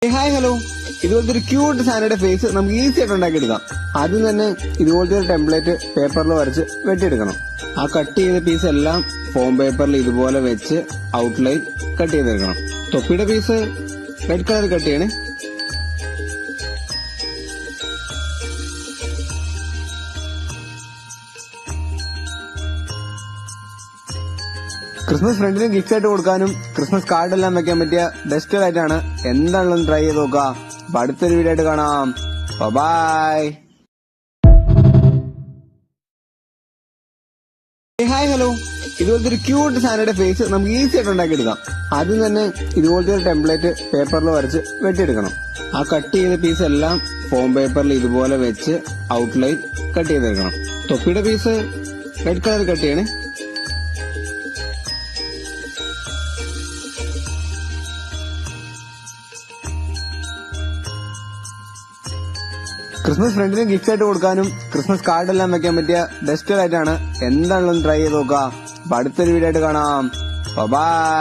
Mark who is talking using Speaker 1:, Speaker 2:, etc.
Speaker 1: Hi hello, ഇതുപോലത്തെ ഒരു cute സാനയുടെ face നമുക്ക് ഈസി ആയിട്ട് ഉണ്ടാക്കിയെടുക്കാം. ആദ്യം തന്നെ ഇതുപോലത്തെ ഒരു ടെംപ്ലേറ്റ് പേപ്പറിൽ വരച്ച് വെട്ടിയെടുക്കണം. ആ കട്ട് ചെയ്ത പീസ് എല്ലാം ഫോം പേപ്പറിൽ ഇതുപോലെ വെച്ച് ഔട്ട്ലൈൻ കട്ട് ചെയ്തെടുക്കണം. തൊപ്പിയുടെ പീസ് റെഡ് കളർ കട്ട് ചെയ്യണേ. ക്രിസ്മസ് ഫ്രണ്ടിന് ഗിഫ്റ്റ് ആയിട്ട് കൊടുക്കാനും ക്രിസ്മസ് കാർഡ് എല്ലാം വെക്കാൻ പറ്റിയ ബെസ്റ്റ് ആയിട്ടാണ്. എന്താണെന്ന് ട്രൈ ചെയ്ത് നോക്കുക. അപ്പൊ അടുത്തൊരു വീഡിയോ ആയിട്ട് കാണാം. ബൈ. ഹായ് ഹലോ, ഇതുപോലത്തെ ഒരു ക്യൂട്ട് സാനയുടെ ഫേസ് നമുക്ക് ഈസി ആയിട്ട് ഉണ്ടാക്കിയെടുക്കാം. ആദ്യം തന്നെ ഇതുപോലത്തെ ഒരു ടെംപ്ലേറ്റ് പേപ്പറിൽ വരച്ച് വെട്ടിയെടുക്കണം. ആ കട്ട് ചെയ്ത പീസ് എല്ലാം ഫോം പേപ്പറിൽ ഇതുപോലെ വെച്ച് ഔട്ട്ലൈൻ കട്ട് ചെയ്തെടുക്കണം. തൊപ്പിയുടെ പീസ് റെഡ് കളർ കട്ട് ചെയ്യണേ. ക്രിസ്മസ് ഫ്രണ്ടിന് ഗിഫ്റ്റ് ആയിട്ട് കൊടുക്കാനും ക്രിസ്മസ് കാർഡ് എല്ലാം വെക്കാൻ പറ്റിയ ബെസ്റ്റ് ആയിട്ടാണ്. എന്താണെന്ന് ട്രൈ ചെയ്ത് നോക്കുക. അപ്പൊ അടുത്തൊരു വീഡിയോ ആയിട്ട് കാണാം. ബൈ.